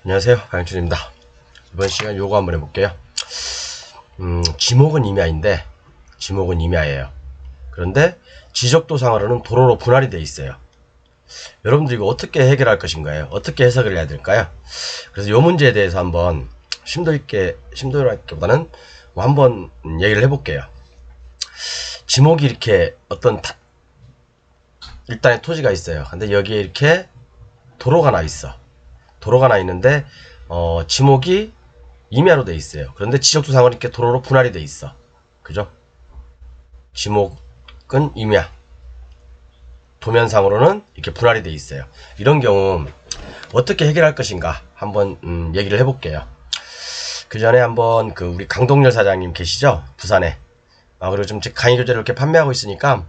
안녕하세요, 방영준입니다. 이번 시간 요거 한번 해볼게요. 지목은 임야인데 지목은 임야예요. 그런데 지적도상으로는 도로로 분할이 돼 있어요. 여러분들 이거 어떻게 해결할 것인가요? 어떻게 해석을 해야 될까요? 그래서 요 문제에 대해서 한번 심도 있게보다는 한번 얘기를 해볼게요. 지목이 이렇게 어떤 일단의 토지가 있어요. 근데 여기에 이렇게 도로가 나 있어. 도로가 나 있는데 지목이 임야로 돼 있어요. 그런데 지적도상으로 이렇게 도로로 분할이 돼 있어. 그죠? 지목은 임야, 도면상으로는 이렇게 분할이 돼 있어요. 이런 경우 어떻게 해결할 것인가 한번 얘기를 해볼게요. 그 전에 한번 그 우리 강동열 사장님 계시죠? 부산에. 그리고 좀 강의 교재를 이렇게 판매하고 있으니까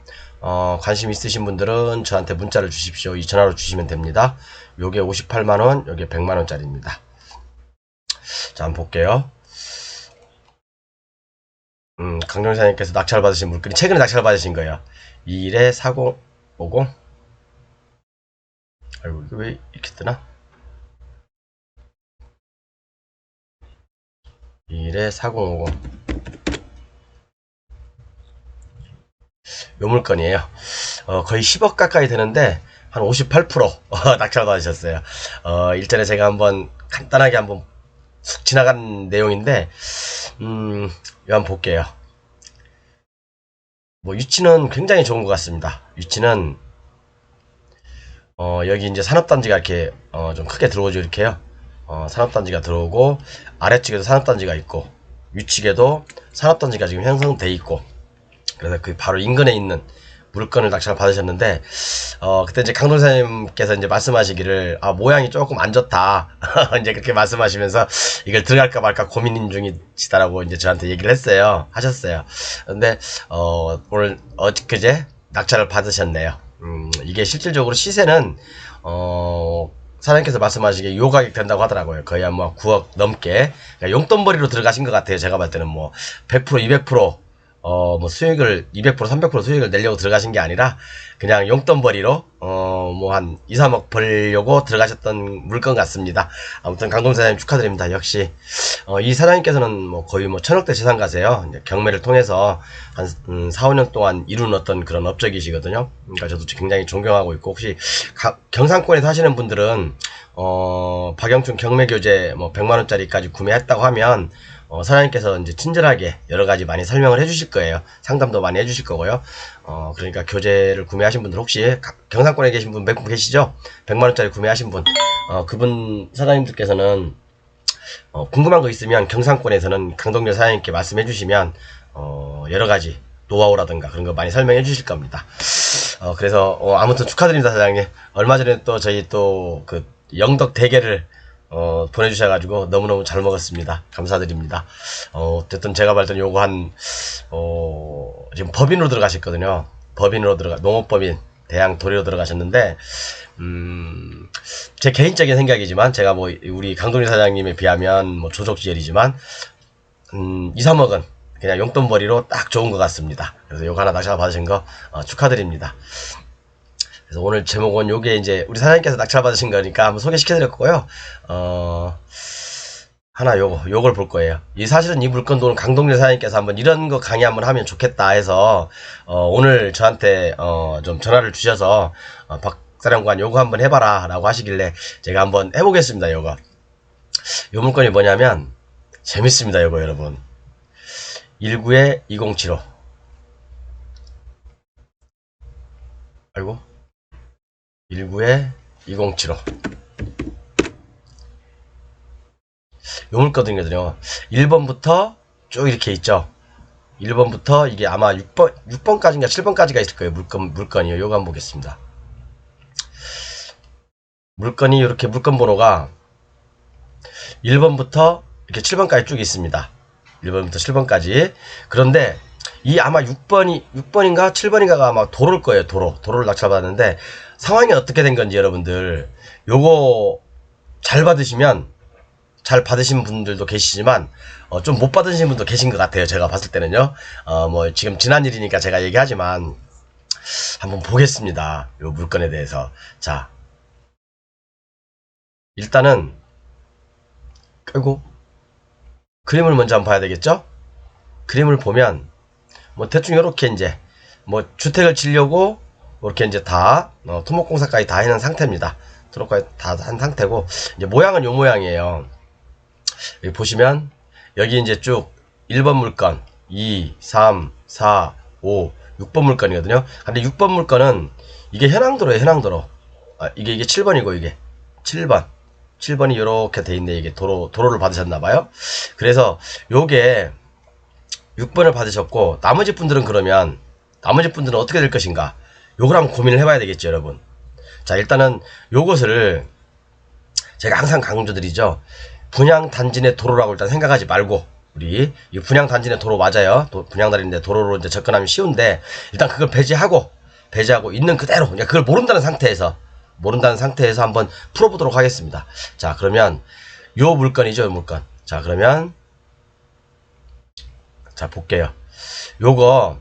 관심 있으신 분들은 저한테 문자를 주십시오. 이 전화로 주시면 됩니다. 요게 58만원, 요게 100만원짜리입니다. 자, 한번 볼게요. 강정사님께서 낙찰 받으신 물건이 최근에 낙찰 받으신 거예요. 21에 4050. 아이고, 이거 왜 이렇게 뜨나? 21에 4050. 요 물건이에요. 거의 10억 가까이 되는데, 한 58% 낙찰 받으셨어요. 일전에 제가 한번 간단하게 한번 쑥 지나간 내용인데, 이거 한번 볼게요. 위치는 굉장히 좋은 것 같습니다. 위치는 여기 이제 산업단지가 이렇게 좀 크게 들어오죠. 이렇게요. 산업단지가 들어오고 아래쪽에도 산업단지가 있고 위쪽에도 산업단지가 지금 형성돼 있고, 그래서 그 바로 인근에 있는 물건을 낙찰 받으셨는데, 그때 이제 강동사님께서 이제 말씀하시기를, 모양이 조금 안 좋다. 이제 그렇게 말씀하시면서 이걸 들어갈까 말까 고민 중이시다라고 이제 저한테 얘기를 하셨어요. 근데, 오늘, 엊그제 낙찰을 받으셨네요. 이게 실질적으로 시세는, 사장님께서 말씀하시기에 요 가격 된다고 하더라고요. 거의 한 9억 넘게. 그러니까 용돈벌이로 들어가신 것 같아요. 제가 봤을 때는 100%, 200%, 수익을 200%, 300% 수익을 내려고 들어가신 게 아니라 그냥 용돈벌이로 한 2, 3억 벌려고 들어가셨던 물건 같습니다. 아무튼 강동 사장님 축하드립니다. 역시 이 사장님께서는 거의 1000억대 재산가세요. 이제 경매를 통해서 한 4, 5년 동안 이룬 어떤 그런 업적이시거든요. 그러니까 저도 굉장히 존경하고 있고, 혹시 경상권에 사시는 분들은 박영춘 경매교재 100만원짜리까지 구매했다고 하면 사장님께서 이제 친절하게 여러가지 많이 설명을 해주실 거예요. 상담도 많이 해주실 거고요. 그러니까 교재를 구매하신 분들, 혹시 경상권에 계신 분 몇 분 계시죠? 100만원짜리 구매하신 분, 그분 사장님들께서는 궁금한 거 있으면 경상권에서는 강동열 사장님께 말씀해 주시면 여러가지 노하우라든가 그런 거 많이 설명해 주실 겁니다. 그래서 아무튼 축하드립니다, 사장님. 얼마 전에 또 저희 또 그 영덕 대게를 보내주셔가지고 너무너무 잘 먹었습니다. 감사드립니다. 어쨌든 제가 봤을 때 요거 지금 법인으로 들어가셨거든요. 농업법인, 대양 도리로 들어가셨는데, 제 개인적인 생각이지만, 제가 우리 강동리 사장님에 비하면 조족지혈이지만, 2, 3억은 그냥 용돈벌이로 딱 좋은 것 같습니다. 그래서 요거 하나 낙찰 받으신 거 축하드립니다. 그래서 오늘 제목은 요게 이제 우리 사장님께서 낙찰 받으신 거니까 한번 소개시켜드렸고요. 하나 요걸 볼 거예요. 사실은 이 물건도 오늘 강동렬 사장님께서 한번 이런 거 강의 한번 하면 좋겠다 해서 오늘 저한테 좀 전화를 주셔서 박사령관 요거 한번 해봐라 라고 하시길래 제가 한번 해보겠습니다. 요 물건이 뭐냐면 재밌습니다. 요거 여러분, 19에 2075. 아이고, 19에 2075. 요 물건이거든요. 1번부터 쭉 이렇게 있죠. 1번부터 이게 아마 6번까지인가 7번까지가 있을 거예요. 물건이요. 요거 한번 보겠습니다. 물건이 이렇게 물건 번호가 1번부터 이렇게 7번까지 쭉 있습니다. 1번부터 7번까지. 그런데 이 아마 6번인가 7번인가가 아마 도로일 거예요. 도로를 낙찰받았는데, 상황이 어떻게 된 건지 여러분들 요거 잘 받으신 분들도 계시지만 좀 못 받으신 분도 계신 것 같아요. 제가 봤을 때는요. 지금 지난 일이니까 제가 얘기하지만 한번 보겠습니다. 요 물건에 대해서. 자, 일단은 아이고, 그림을 먼저 한번 봐야 되겠죠? 그림을 보면 뭐 대충 요렇게 이제 뭐 주택을 지려고 이렇게 이제 다 토목공사까지 다 해놓은 상태입니다. 토목까지 다 한 상태고, 이제 모양은 요 모양이에요. 여기 보시면 여기 이제 쭉 1번 물건, 2, 3, 4, 5, 6번 물건이거든요. 근데 6번 물건은 이게 현황도로예요, 현황도로. 이게 7번이고, 이게 7번이 이렇게 돼 있네. 이게 도로를 받으셨나봐요. 그래서 요게 6번을 받으셨고, 나머지 분들은 어떻게 될 것인가, 요걸 한번 고민을 해봐야 되겠죠, 여러분. 자, 일단은 요것을 제가 항상 강조드리죠. 분양단지 내 도로라고 일단 생각하지 말고, 우리 이 분양단지 내 도로 맞아요. 분양단지인데 도로로 이제 접근하면 쉬운데, 일단 그걸 배제하고 있는 그대로, 그러니까 그걸 모른다는 상태에서 한번 풀어보도록 하겠습니다. 자, 그러면 요 물건이죠, 요 물건. 자, 그러면 자, 볼게요. 요거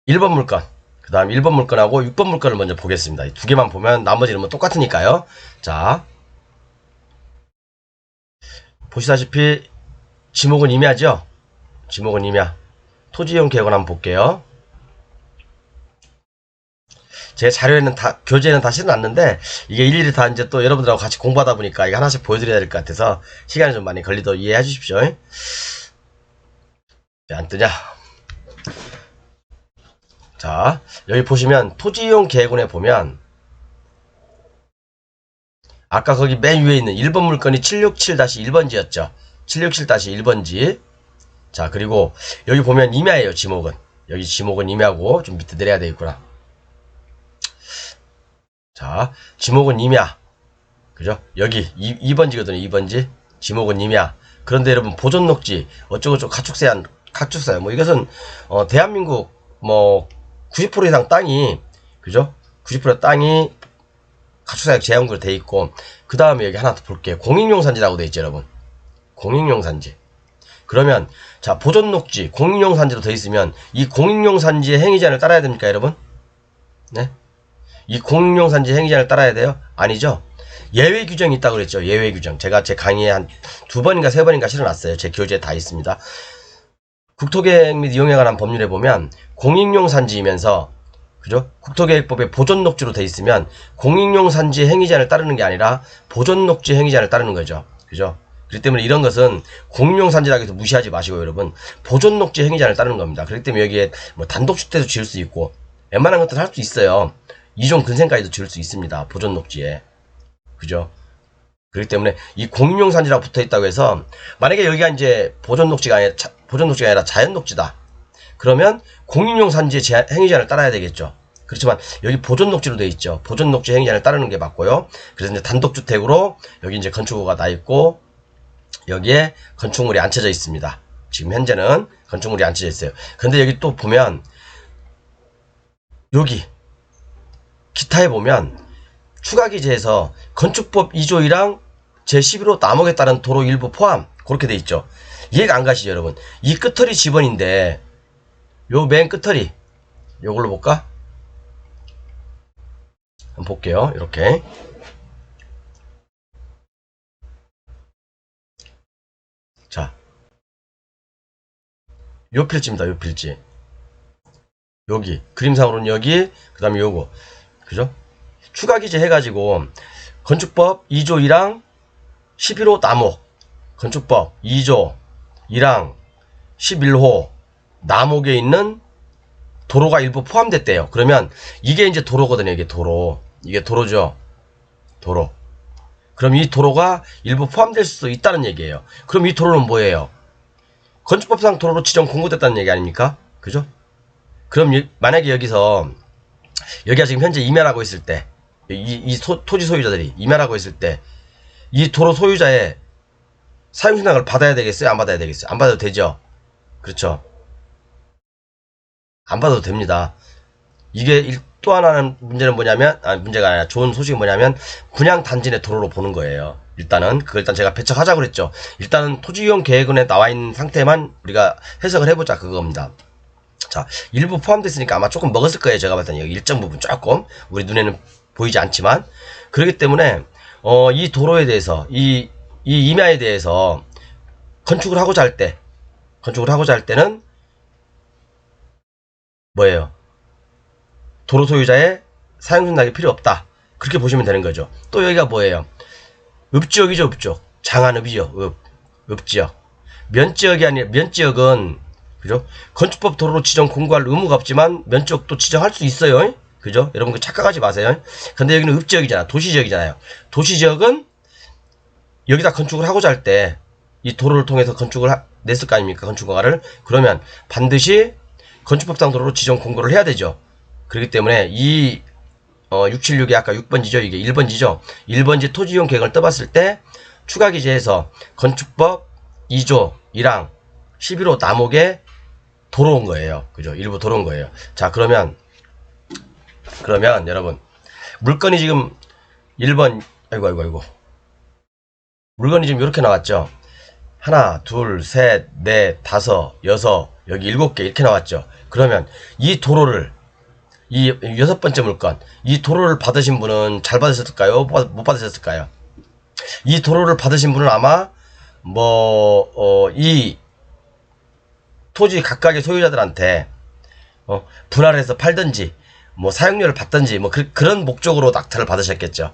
1번 물건, 그 다음 1번 물건하고 6번 물건을 먼저 보겠습니다. 이 두 개만 보면 나머지는 뭐 똑같으니까요. 자, 보시다시피 지목은 임야죠. 지목은 임야. 토지이용 계획을 한번 볼게요. 제 자료에는 교재에는 다 실어놨는데, 이게 일일이 다 이제 또 여러분들하고 같이 공부하다 보니까 이거 하나씩 보여드려야 될 것 같아서 시간이 좀 많이 걸리도록 이해해 주십시오. 왜 안 뜨냐? 자, 여기 보시면 토지이용 계획원에 보면 아까 거기 맨 위에 있는 1번 물건이 767-1번지였죠. 767-1번지. 자, 그리고 여기 보면 임야예요, 지목은. 여기 지목은 임야고, 좀 밑에 내려야 되겠구나. 자, 지목은 임야. 그죠? 여기 2번지거든요, 2번지. 지목은 임야. 그런데 여러분, 보존녹지, 어쩌고저쩌고 가축사야. 뭐 이것은, 대한민국, 뭐, 90% 이상 땅이, 그죠? 90% 땅이 가축사육 제한구로 돼 있고, 그 다음에 여기 하나 더 볼게요. 공익용산지라고 돼 있죠, 여러분. 공익용산지. 그러면, 자, 보존녹지, 공익용산지로 돼 있으면, 이 공익용산지의 행위제한을 따라야 됩니까, 여러분? 네? 이 공익용산지 행위제한을 따라야 돼요? 아니죠? 예외 규정이 있다고 그랬죠. 예외 규정. 제가 제 강의에 한 2번인가 3번인가 실어놨어요. 제 교재에 다 있습니다. 국토계획 및 이용에 관한 법률에 보면 공익용산지이면서, 그죠? 국토계획법에 보존녹지로 돼 있으면 공익용산지 행위제한을 따르는 게 아니라 보존녹지 행위제한을 따르는 거죠. 그죠? 그렇기 때문에 이런 것은 공익용산지라고 해서 무시하지 마시고, 여러분, 보존녹지 행위제한을 따르는 겁니다. 그렇기 때문에 여기에 뭐 단독주택도 지을 수 있고 웬만한 것들 할 수 있어요. 2종 근생까지도 지을 수 있습니다. 보존녹지에. 그죠? 그렇기 때문에 이 공익용산지라고 붙어 있다고 해서, 만약에 여기가 이제 보존녹지가 아니라 자연녹지다. 그러면 공익용산지의 행위제한을 따라야 되겠죠. 그렇지만 여기 보존녹지로 되어 있죠. 보존녹지 행위제한을 따르는 게 맞고요. 그래서 이제 단독주택으로 여기 이제 건축허가 나 있고, 여기에 건축물이 안 쳐져 있습니다. 지금 현재는 건축물이 안 쳐져 있어요. 근데 여기 또 보면, 여기 기타에 보면 추가기재에서 건축법 2조 1항 제11호 남목에 따른 도로 일부 포함, 그렇게 돼 있죠. 이해가 안 가시죠, 여러분? 이 끝털이 지번인데, 요 맨 끝털이, 요걸로 볼까? 한번 볼게요. 이렇게. 자, 요 필지입니다. 요 필지. 여기 그림상으로는 여기, 그 다음에 요거, 그죠? 추가기재 해가지고 건축법 2조 1항 11호 남목, 건축법 2조 1항 11호 남목에 있는 도로가 일부 포함됐대요. 그러면 이게 이제 도로거든요. 이게 도로. 이게 도로죠. 도로. 그럼 이 도로가 일부 포함될 수도 있다는 얘기예요. 그럼 이 도로는 뭐예요? 건축법상 도로로 지정 공고됐다는 얘기 아닙니까? 그죠? 그럼 만약에 여기가 지금 현재 임야라고 있을 때, 토지 소유자들이 임야라고 있을 때, 이 도로 소유자의 사용신청을 받아야 되겠어요? 안 받아야 되겠어요? 안 받아도 되죠? 그렇죠? 안 받아도 됩니다. 이게 또 하나는 문제는 뭐냐면, 문제가 아니라 좋은 소식이 뭐냐면, 분양단지 내 도로로 보는 거예요. 일단은, 그걸 일단 제가 배척하자고 그랬죠. 일단은 토지이용 계획원에 나와 있는 상태만 우리가 해석을 해보자, 그겁니다. 자, 일부 포함됐으니까 아마 조금 먹었을 거예요. 제가 봤을 때 여기 일정 부분 조금 우리 눈에는 보이지 않지만, 그렇기 때문에 이 도로에 대해서, 이 임야에 대해서 건축을 하고자 할 때는 뭐예요? 도로 소유자의 사용승낙이 필요 없다. 그렇게 보시면 되는 거죠. 또 여기가 뭐예요? 읍지역이죠, 읍지역. 장안읍이죠, 읍지역. 면지역이 아니라, 면지역은, 그죠? 건축법 도로로 지정 공고할 의무가 없지만, 면지역도 지정할 수 있어요. 그죠? 여러분, 그 착각하지 마세요. 근데 여기는 읍지역이잖아. 도시지역이잖아요. 도시지역은, 여기다 건축을 하고자 할 때, 이 도로를 통해서 건축을 냈을 거 아닙니까? 건축허가를. 그러면 반드시 건축법상 도로로 지정 공고를 해야 되죠. 그렇기 때문에 이 676이 아까 6번지죠. 이게 1번지죠. 1번지 토지이용 계획을 떠봤을 때 추가기재에서 건축법 2조 1항 11호 남목에 도로 온 거예요. 그죠? 일부 도로 온 거예요. 자, 그러면 여러분 물건이 지금 1번 아이고 물건이 지금 이렇게 나왔죠. 하나, 둘, 셋, 넷, 다섯, 여섯, 여기 7개 이렇게 나왔죠. 그러면 이 도로를 이 6번째 물건, 이 도로를 받으신 분은 잘 받으셨을까요? 못 받으셨을까요? 이 도로를 받으신 분은 아마 이 토지 각각의 소유자들한테 분할을 해서 팔든지 사용료를 받든지 그런 목적으로 낙찰을 받으셨겠죠.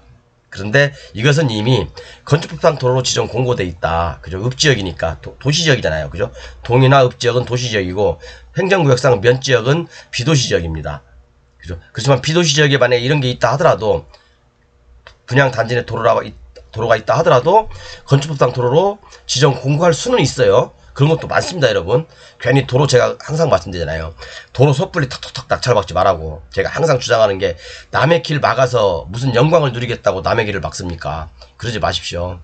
그런데 이것은 이미 건축법상 도로로 지정 공고돼 있다. 그죠? 읍지역이니까 도시지역이잖아요. 그죠? 동이나 읍지역은 도시지역이고 행정구역상 면지역은 비도시지역입니다. 그죠? 그렇지만 비도시지역에 만약에 이런 게 있다 하더라도 분양 단지 내 도로가 있다 하더라도 건축법상 도로로 지정 공고할 수는 있어요. 그런 것도 많습니다, 여러분. 괜히 도로 제가 항상 말씀드리잖아요. 도로 섣불리 턱턱턱 낙찰받지 말라고. 제가 항상 주장하는 게 남의 길 막아서 무슨 영광을 누리겠다고 남의 길을 막습니까? 그러지 마십시오.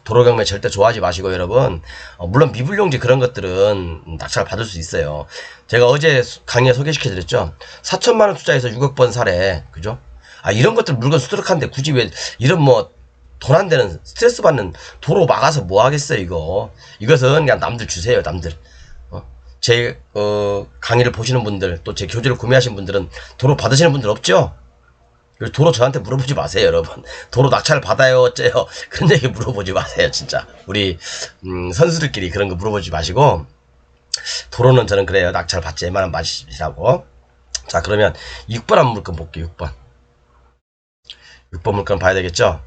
도로 경매 절대 좋아하지 마시고 여러분. 물론 미불용지 그런 것들은 낙찰 받을 수 있어요. 제가 어제 강의에 소개시켜드렸죠. 4천만원 투자해서 6억 번 사래. 그죠? 이런 것들 물건 수두룩한데 굳이 왜 이런 돈 안 되는 스트레스 받는 도로 막아서 뭐 하겠어요, 이거. 이것은 그냥 남들 주세요, 남들. 제 강의를 보시는 분들, 또 제 교재를 구매하신 분들은 도로 받으시는 분들 없죠? 도로 저한테 물어보지 마세요, 여러분. 도로 낙찰 받아요, 어째요? 그런 얘기 물어보지 마세요, 진짜. 우리 선수들끼리 그런 거 물어보지 마시고, 도로는 저는 그래요. 낙찰 받지 웬만한 맛이라고. 자, 그러면 6번 한 물건 볼게요, 6번. 6번 물건 봐야 되겠죠?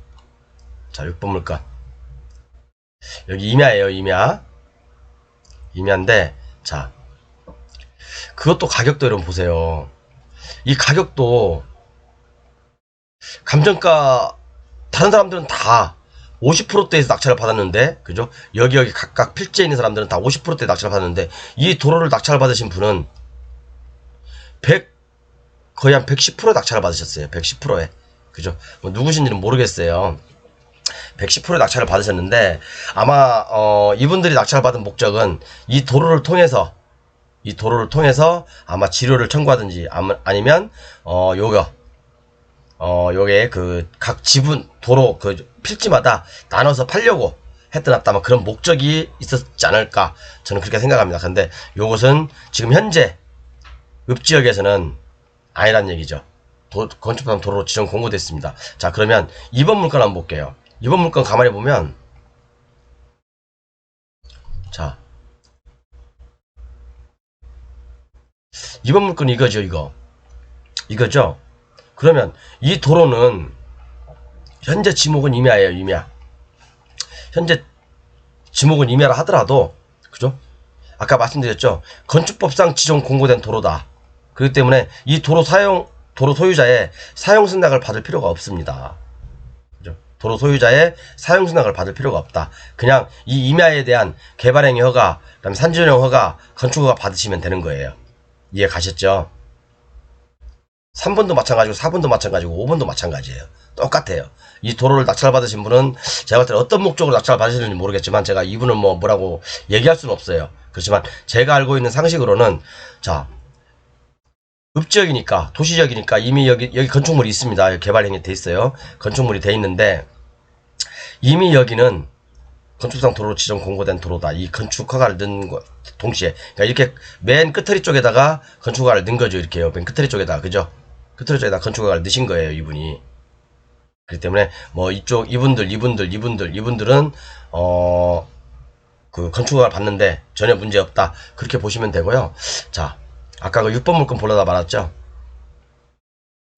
자, 6번 물건. 여기 임야예요, 임야. 임야인데, 자. 그것도 가격도 여러분 보세요. 이 가격도, 감정가, 다른 사람들은 다 50%대에서 낙찰을 받았는데, 그죠? 여기 각각 필지에 있는 사람들은 다 50%대 낙찰을 받았는데, 이 도로를 낙찰 받으신 분은 거의 한 110% 낙찰을 받으셨어요. 110%에. 그죠? 누구신지는 모르겠어요. 110% 낙찰을 받으셨는데 아마 이분들이 낙찰을 받은 목적은 이 도로를 통해서 아마 지료를 청구하든지 아니면 요게 그 각 지분 도로 그 필지마다 나눠서 팔려고 했던 아마 그런 목적이 있었지 않을까 저는 그렇게 생각합니다. 근데 요것은 지금 현재 읍지역에서는 아니란 얘기죠. 건축법 도로로 지정 공고됐습니다. 자, 그러면 2번 물건 한번 볼게요. 이번 물건 가만히 보면, 자, 이번 물건 이거죠, 이거죠? 그러면 이 도로는 현재 지목은 임야예요, 임야. 현재 지목은 임야라 하더라도, 그죠? 아까 말씀드렸죠? 건축법상 지정 공고된 도로다. 그렇기 때문에 이 도로 소유자의 사용승낙을 받을 필요가 없습니다. 도로 소유자의 사용승낙을 받을 필요가 없다. 그냥 이 임야에 대한 개발행위 허가, 그다음에 산지전용 허가, 건축허가 받으시면 되는 거예요. 이해 가셨죠? 3번도 마찬가지고 4번도 마찬가지고 5번도 마찬가지예요. 똑같아요. 이 도로를 낙찰 받으신 분은 제가 봤을 때 어떤 목적으로 낙찰 받으시는지 모르겠지만 제가 이분은 뭐라고 얘기할 수는 없어요. 그렇지만 제가 알고 있는 상식으로는 자, 읍지역이니까 도시지역이니까 이미 여기 건축물이 있습니다. 개발행위 돼 있어요. 건축물이 돼 있는데 이미 여기는 건축상 도로로 지정 공고된 도로다. 이 건축허가를 넣은 거 동시에 그러니까 이렇게 맨 끝터리 쪽에다가 건축허가를 넣은 거죠. 이렇게요. 맨 끝터리 쪽에다가 그죠? 끝터리 쪽에다가 건축허가를 넣으신 거예요. 이분이. 그렇기 때문에 뭐 이쪽 이분들은 그 건축허가를 받는데 전혀 문제 없다. 그렇게 보시면 되고요. 자, 아까 그 6번 물건 보려다 말았죠?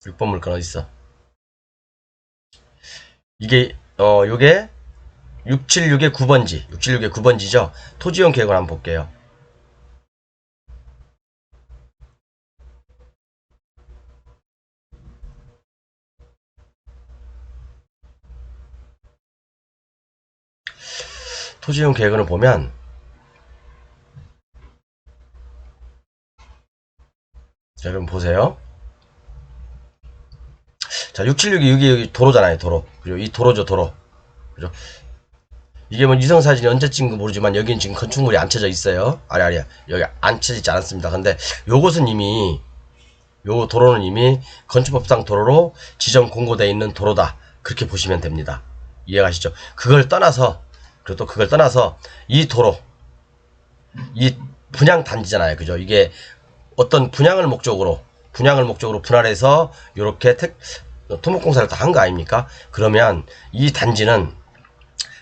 6번 물건 어디 있어? 이게 요게 676의 9번지, 676의 9번지죠. 토지용 계획을 한번 볼게요. 토지용 계획을 보면 자, 여러분 보세요. 자, 676이 여기 도로잖아요, 도로. 그리고 이 도로죠, 도로. 그죠? 이게 뭐 위성사진이 언제 찍은 거 모르지만 여기는 지금 건축물이 안 쳐져 있어요. 아니, 여기 안 쳐지지 않았습니다. 근데 요것은 이미, 요 도로는 이미 건축법상 도로로 지정 공고되어 있는 도로다. 그렇게 보시면 됩니다. 이해가시죠? 그걸 떠나서, 그리고 또 그걸 떠나서 이 도로, 이 분양 단지잖아요. 그죠? 이게 어떤 분양을 목적으로 분할해서 요렇게 토목공사를 다 한 거 아닙니까? 그러면 이 단지는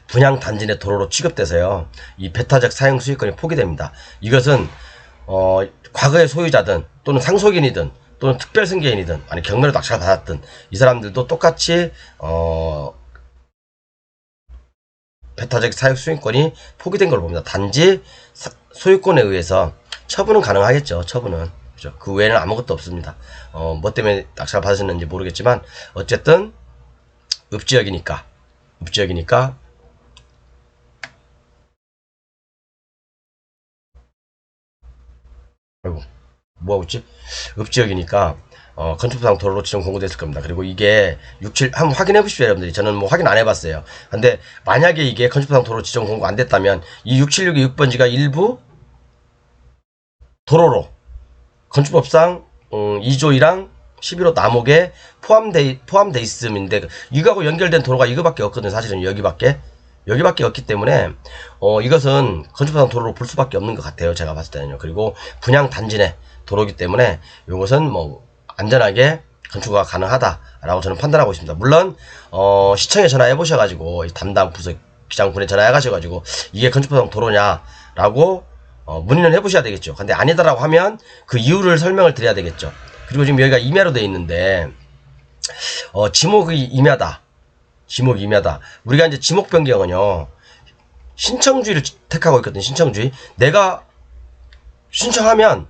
분양 단지 내 도로로 취급돼서요. 이 배타적 사용 수익권이 포기됩니다. 이것은 과거의 소유자든 또는 상속인이든 또는 특별승계인이든 아니 경매로 낙찰 받았든 이 사람들도 똑같이 배타적 사용 수익권이 포기된 걸 봅니다. 단지 소유권에 의해서 처분은 가능하겠죠. 처분은. 그죠? 그 외에는 아무것도 없습니다. 뭐 때문에 낙찰 받으셨는지 모르겠지만 어쨌든 읍지역이니까 아이고 뭐하고 있지? 읍지역이니까 건축상 도로로 지정 공고됐을 겁니다. 그리고 이게 67 한번 확인해 보십시오, 여러분들이. 저는 뭐 확인 안 해봤어요. 근데 만약에 이게 건축상 도로 지정 공고 안 됐다면 이 676의 6번지가 일부 도로로 건축법상 2조이랑 11호 남목에 포함돼 있음인데 이거하고 연결된 도로가 이거밖에 없거든요. 사실은 여기밖에 없기 때문에 이것은 건축법상 도로로 볼 수밖에 없는 것 같아요. 제가 봤을 때는요. 그리고 분양 단지 내 도로이기 때문에 이것은 뭐 안전하게 건축가 가능하다라고 저는 판단하고 있습니다. 물론 시청에 전화해 보셔가지고 담당 부서 기장군에 전화해 가셔가지고 이게 건축법상 도로냐라고 문의는 해보셔야 되겠죠. 근데 아니다라고 하면 그 이유를 설명을 드려야 되겠죠. 그리고 지금 여기가 임야로 되어 있는데 지목이 임야다. 우리가 이제 지목 변경은요 신청주의를 택하고 있거든요. 신청주의. 내가 신청하면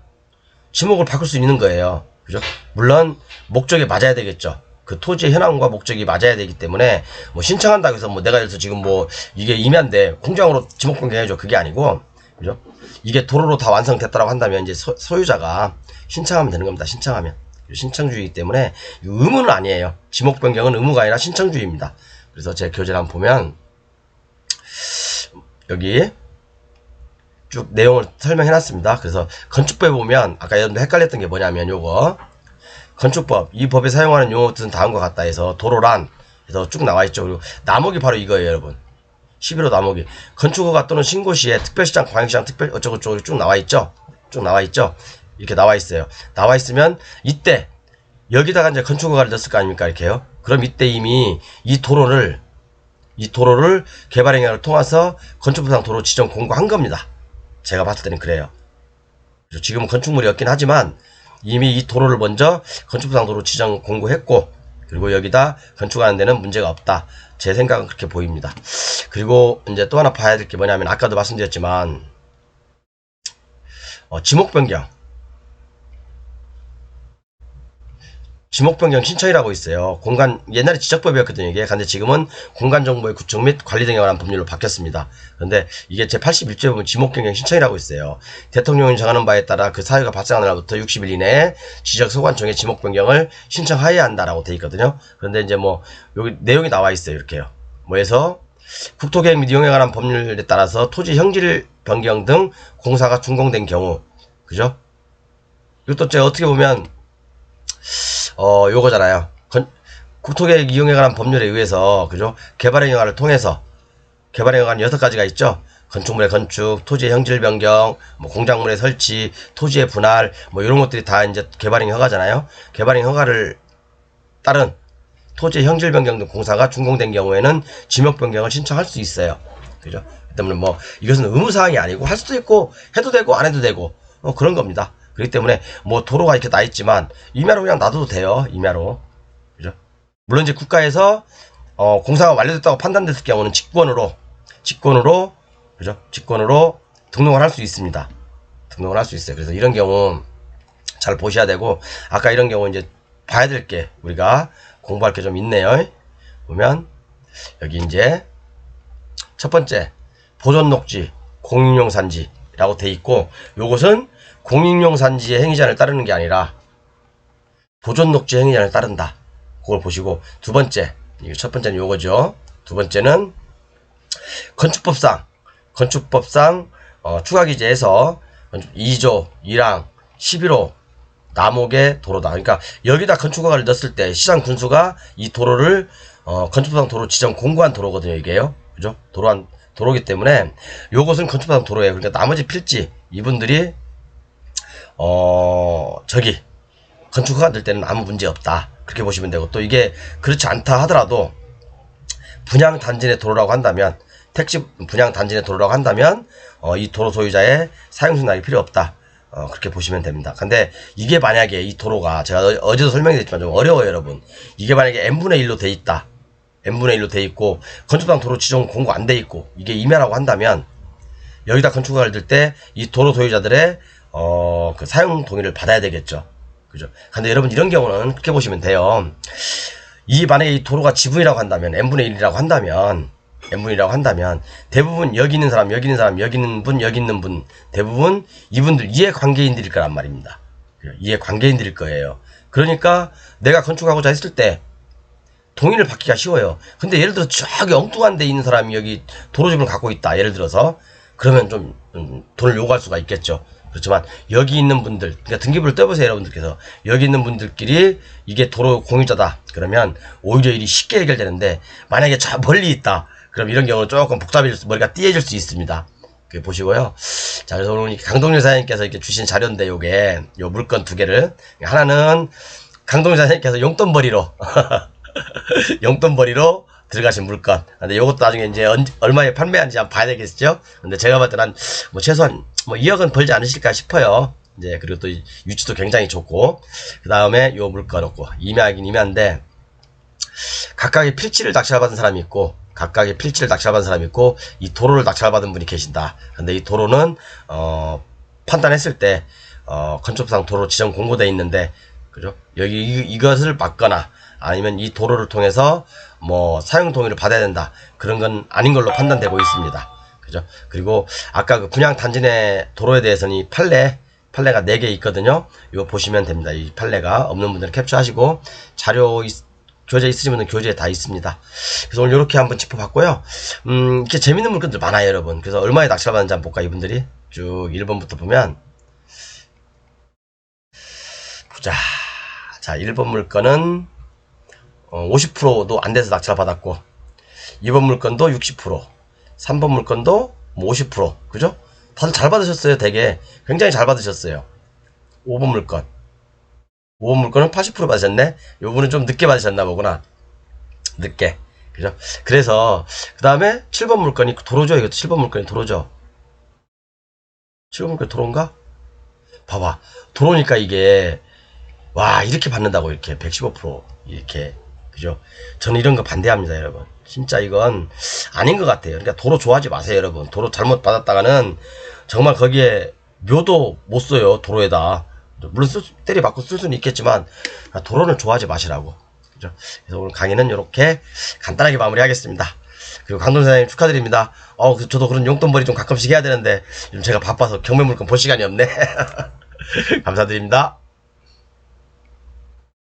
지목을 바꿀 수 있는 거예요. 그죠? 물론 목적에 맞아야 되겠죠. 그 토지의 현황과 목적이 맞아야 되기 때문에 뭐 신청한다고 해서 뭐 내가 그래서 지금 뭐 이게 임야인데 공장으로 지목 변경해줘 그게 아니고 그죠? 이게 도로로 다 완성됐다고 한다면 이제 소유자가 신청하면 되는 겁니다. 신청주의이기 때문에 의무는 아니에요. 지목 변경은 의무가 아니라 신청주의입니다. 그래서 제 교재를 한번 보면 여기 쭉 내용을 설명해 놨습니다. 그래서 건축법에 보면 아까 여러분들 헷갈렸던 게 뭐냐면 요거 건축법 이 법에 사용하는 용어들은 다음과 같다 해서 도로란 해서 쭉 나와 있죠. 그리고 남목이 바로 이거예요, 여러분. 11호 남목이 건축허가 또는 신고시에 특별시장, 광역시장, 특별 어쩌고저쩌고 쭉 나와 있죠. 이렇게 나와 있어요. 나와 있으면 이때 여기다가 이제 건축허가를 넣었을 거 아닙니까? 이렇게요. 그럼 이때 이미 이 도로를 개발행위를 통해서 건축법상 도로 지정 공고한 겁니다. 제가 봤을 때는 그래요. 지금은 건축물이 없긴 하지만 이미 이 도로를 먼저 건축법상 도로 지정 공고했고 그리고 여기다 건축하는 데는 문제가 없다. 제 생각은 그렇게 보입니다. 그리고 이제 또 하나 봐야 될 게 뭐냐면 아까도 말씀드렸지만 지목 변경 신청이라고 있어요. 옛날에 지적법이었거든요, 이게. 근데 지금은 공간정보의 구축 및 관리 등에 관한 법률로 바뀌었습니다. 그런데 이게 제81조에 보면 지목 변경 신청이라고 있어요. 대통령이 정하는 바에 따라 그 사유가 발생하는 날부터 60일 이내에 지적 소관청에 지목 변경을 신청하여야 한다라고 돼 있거든요. 그런데 이제 뭐 여기 내용이 나와 있어요, 이렇게요. 뭐해서 국토계획 및 이용에 관한 법률에 따라서 토지 형질 변경 등 공사가 준공된 경우, 그죠? 이것도 제가 어떻게 보면 요거잖아요. 국토계획 이용에 관한 법률에 의해서, 그죠? 개발행위를 통해서, 개발행위가 6가지가 있죠? 건축물의 건축, 토지의 형질 변경, 뭐 공작물의 설치, 토지의 분할, 뭐 이런 것들이 다 이제 개발행위 허가잖아요? 개발행위 허가를 따른 토지의 형질 변경 등 공사가 준공된 경우에는 지목 변경을 신청할 수 있어요. 그죠? 때문에 뭐 이것은 의무사항이 아니고 할 수도 있고 해도 되고 안 해도 되고 그런 겁니다. 그렇기 때문에 뭐 도로가 이렇게 나 있지만 임야로 그냥 놔둬도 돼요. 임야로. 그죠? 물론 이제 국가에서 공사가 완료됐다고 판단됐을 경우는 직권으로 그죠? 직권으로 등록을 할 수 있습니다. 등록을 할 수 있어요. 그래서 이런 경우 잘 보셔야 되고, 아까 이런 경우 이제 봐야 될 게 우리가 공부할 게 좀 있네요. 보면 여기 이제 첫 번째 보존 녹지 공익용 산지라고 돼 있고, 요것은 공익용 산지의 행위자를 따르는 게 아니라 보존 녹지 행위자를 따른다. 그걸 보시고, 두 번째, 첫 번째는 요거죠. 두 번째는 건축법상 추가 기재에서 2조 1항 11호 남옥의 도로다. 그러니까 여기다 건축허가를 넣었을 때 시장 군수가 이 도로를 건축법상 도로 지정 공고한 도로거든요. 이게요. 그죠? 도로기 때문에 요것은 건축법상 도로예요. 그러니까 나머지 필지 이분들이 저기 건축허가 넣을 때는 아무 문제 없다. 그렇게 보시면 되고, 또 이게 그렇지 않다 하더라도 분양 단지 내 도로라고 한다면, 택지 분양 단지 내 도로라고 한다면 이 도로 소유자의 사용 승낙이 필요 없다. 그렇게 보시면 됩니다. 근데 이게 만약에 이 도로가 제가 어제도 설명드렸지만 좀 어려워요, 여러분. 이게 만약에 n분의 1로 돼 있다. n분의 1로 돼 있고 건축상 도로 지정 공고 안 돼 있고 이게 임야라고 한다면, 여기다 건축허가를 들 때 이 도로 소유자들의 그 사용 동의를 받아야 되겠죠. 그죠? 근데 여러분 이런 경우는 그렇게 보시면 돼요. 만약에 이 도로가 지분이라고 한다면, n분의 1이라고 한다면, 대부분 여기 있는 사람, 여기 있는 분, 대부분 이분들 이해관계인들일 거란 말입니다. 이해관계인들일 거예요. 그러니까 내가 건축하고자 했을 때 동의를 받기가 쉬워요. 근데 예를 들어 저기 엉뚱한 데 있는 사람이 여기 도로집을 갖고 있다. 예를 들어서. 그러면 좀 돈을 요구할 수가 있겠죠. 그렇지만 여기 있는 분들, 그러니까 등기부를 떼보세요, 여러분들께서. 여기 있는 분들끼리 이게 도로 공유자다. 그러면 오히려 일이 쉽게 해결되는데, 만약에 저 멀리 있다. 그럼 이런 경우는 조금 머리가 띠해질 수 있습니다. 그 보시고요. 자, 그래서 오늘 강동일 사장님께서 이렇게 주신 자료인데, 요 물건 두 개를. 하나는 강동일 사장님께서 용돈벌이로, 용돈벌이로 들어가신 물건. 근데 요것도 나중에 이제 얼마에 판매하는지 한번 봐야 되겠죠? 근데 제가 봤을 때는 뭐 최소한 2억은 벌지 않으실까 싶어요. 이제, 그리고 또 유치도 굉장히 좋고, 그 다음에 요 물건 없고, 임야긴 임야인데, 각각의 필지를 낙찰받은 사람이 있고, 이 도로를 낙찰받은 분이 계신다. 근데 이 도로는, 판단했을 때, 건축상 도로 지정 공고되어 있는데, 그죠? 여기 이것을 막거나, 아니면 이 도로를 통해서 뭐 사용 동의를 받아야 된다. 그런 건 아닌 걸로 판단되고 있습니다. 그죠? 그리고 아까 그 분양 단지 내 도로에 대해서는 이 판례가 4개 있거든요. 이거 보시면 됩니다. 이 판례가 없는 분들은 캡처하시고, 자료 교재 있으신 분은 교재에 다 있습니다. 그래서 오늘 이렇게 한번 짚어봤고요. 이렇게 재밌는 물건들 많아요, 여러분. 그래서 얼마에 낙찰받는지 한번 볼까, 이분들이. 쭉 1번부터 보면. 보자. 자, 1번 물건은 50%도 안 돼서 낙찰받았고, 2번 물건도 60%, 3번 물건도 50%, 그죠? 다들 잘 받으셨어요, 되게. 굉장히 잘 받으셨어요. 5번 물건은 80% 받으셨네? 요분은 좀 늦게 받으셨나 보구나. 늦게. 그죠? 그래서, 그 다음에 7번 물건이 도로죠? 이거 7번 물건이 도로죠? 7번 물건이 도로인가? 봐봐. 도로니까 이게, 와, 이렇게 받는다고, 이렇게. 115%. 이렇게. 그죠? 저는 이런 거 반대합니다, 여러분. 진짜 이건 아닌 것 같아요. 그러니까 도로 좋아하지 마세요, 여러분. 도로 잘못 받았다가는 정말 거기에 묘도 못 써요, 도로에다. 물론 때리 받고 쓸 수는 있겠지만, 도로는 좋아하지 마시라고. 그죠? 그래서 오늘 강의는 이렇게 간단하게 마무리하겠습니다. 그리고 강동 사장님 축하드립니다. 저도 그런 용돈벌이 좀 가끔씩 해야 되는데, 요즘 제가 바빠서 경매물건 볼 시간이 없네. 감사드립니다.